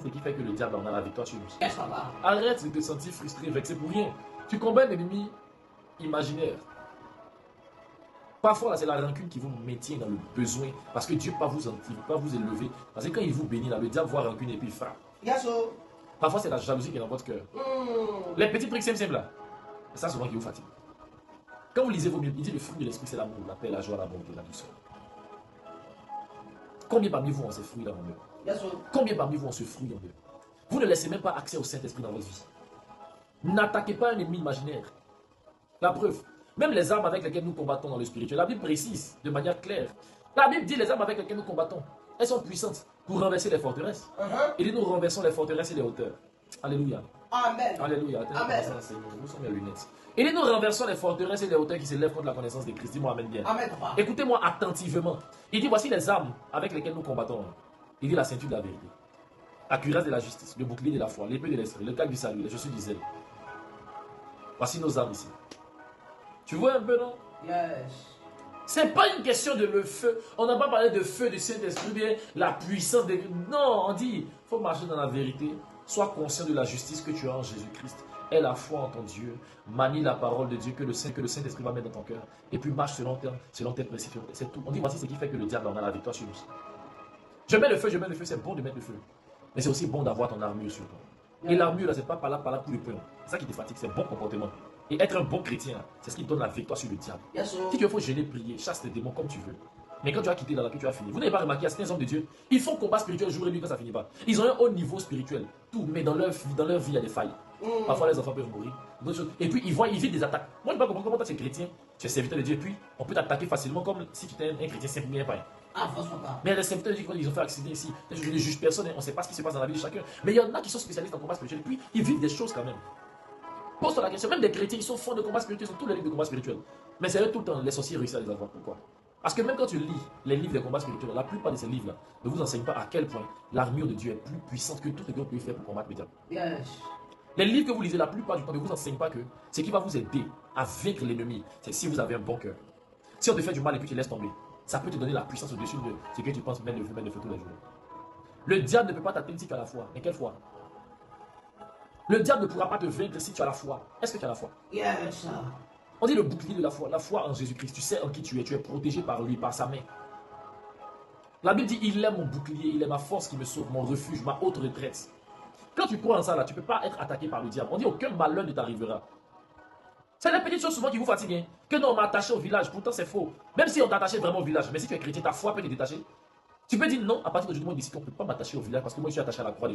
ce qui fait que le diable en a la victoire sur nous. Yes, papa. Arrête de te sentir frustré, vexé pour rien. Tu combats un ennemi imaginaire. Parfois, là, c'est la rancune qui vous maintient dans le besoin. Parce que Dieu ne peut pas vous élever. Parce que quand il vous bénit, là, le diable voit rancune et puis il frappe. Yes, oh. Parfois, c'est la jalousie qui est dans votre cœur. Les petits trucs simples là. C'est ça souvent qui vous fatigue. Quand vous lisez vos Bibles, il dit le fruit de l'esprit, c'est l'amour, la paix, la joie, la bonté, la douceur. Combien parmi vous ont ces fruits là en eux? Yes, oh. Combien parmi vous ont ce fruit en eux? Vous ne laissez même pas accès au Saint-Esprit dans votre vie. N'attaquez pas un ennemi imaginaire. La preuve, même les armes avec lesquelles nous combattons dans le spirituel, la Bible précise de manière claire. La Bible dit les armes avec lesquelles nous combattons, elles sont puissantes pour renverser les forteresses. Et dit nous renversons les forteresses et les hauteurs. Alléluia. Amen. Alléluia. Amen. Nous sommes mes lunettes. Et dit nous renversons les forteresses et les hauteurs qui s'élèvent contre la connaissance de Christ. Dis-moi amen bien. Amen, papa. Écoutez-moi attentivement. Il dit voici les armes avec lesquelles nous combattons. Il dit la ceinture de la vérité, la cuirasse de la justice, le bouclier de la foi, l'épée de l'esprit, le calque du salut, les chaussures du zèle. Voici nos armes ici. Tu vois un peu, non? Yes. C'est pas une question de le feu. On n'a pas parlé de feu du Saint-Esprit, bien la puissance de... Non, on dit, il faut marcher dans la vérité. Sois conscient de la justice que tu as en Jésus-Christ. Aie la foi en ton Dieu. Manie la parole de Dieu que le Saint-Esprit va mettre dans ton cœur. Et puis marche selon tes principes. C'est tout. On dit, voici ce qui fait que le diable en a la victoire sur nous. Je mets le feu, c'est bon de mettre le feu. Mais c'est aussi bon d'avoir ton armure sur toi. Et l'armure, là, c'est pas par là pour le point. C'est ça qui te fatigue, c'est bon comportement. Et être un bon chrétien, c'est ce qui donne la victoire sur le diable. Yes, oh. Si tu veux, il faut gêner, prier, chasse les démons comme tu veux. Mais quand tu as quitté là, que tu as fini, vous n'avez pas remarqué, à certains hommes de Dieu, ils font combat spirituel jour et nuit quand ça finit pas. Ils ont un haut niveau spirituel, tout, mais dans leur vie, il y a des failles. Parfois, les enfants peuvent mourir. Et puis, ils vivent des attaques. Moi, je ne sais pas comment toi, tu es chrétien, tu es serviteur de Dieu, et puis on peut t'attaquer facilement comme si tu étais un chrétien simple, mais pas. Ah, franchement pas. Mais les serviteurs de Dieu, ils ont fait accident ici. Je ne juge personne, on ne sait pas ce qui se passe dans la vie de chacun. Mais il y en a qui sont spécialistes en combat spirituel, et puis ils vivent des choses quand même. Pose-toi la question, même des chrétiens, ils sont forts de combat spirituel, ils ont tous les livres de combat spirituel. Mais c'est eux tout le temps, les sorciers réussissent à les avoir. Pourquoi? Parce que même quand tu lis les livres de combat spirituel, la plupart de ces livres-là ne vous enseignent pas à quel point l'armure de Dieu est plus puissante que tout ce que vous pouvez faire pour combattre le diable. Yes. Les livres que vous lisez, la plupart du temps, ne vous enseignent pas que ce qui va vous aider à vaincre l'ennemi, c'est si vous avez un bon cœur. Si on te fait du mal et puis tu laisses tomber, ça peut te donner la puissance au-dessus de ce que tu penses mettre le feu tous les jours. Le diable ne peut pas t'atteindre si tu as la foi. Mais quelle foi? Le diable ne pourra pas te vaincre si tu as la foi. Est-ce que tu as la foi? Yes. On dit le bouclier de la foi en Jésus-Christ. Tu sais en qui tu es protégé par lui, par sa main. La Bible dit, il est mon bouclier, il est ma force qui me sauve, mon refuge, ma haute retraite. Quand tu crois en ça, là, tu ne peux pas être attaqué par le diable. On dit, aucun malheur ne t'arrivera. C'est les petites choses souvent qui vous fatiguent. Hein. Que non, on m'a attaché au village, pourtant c'est faux. Même si on t'a attaché vraiment au village, mais si tu es chrétien, ta foi peut te détacher. Tu peux dire non, à partir de aujourd'hui, on ne peut pas m'attacher au village parce que moi je suis attaché à la croix de Jésus.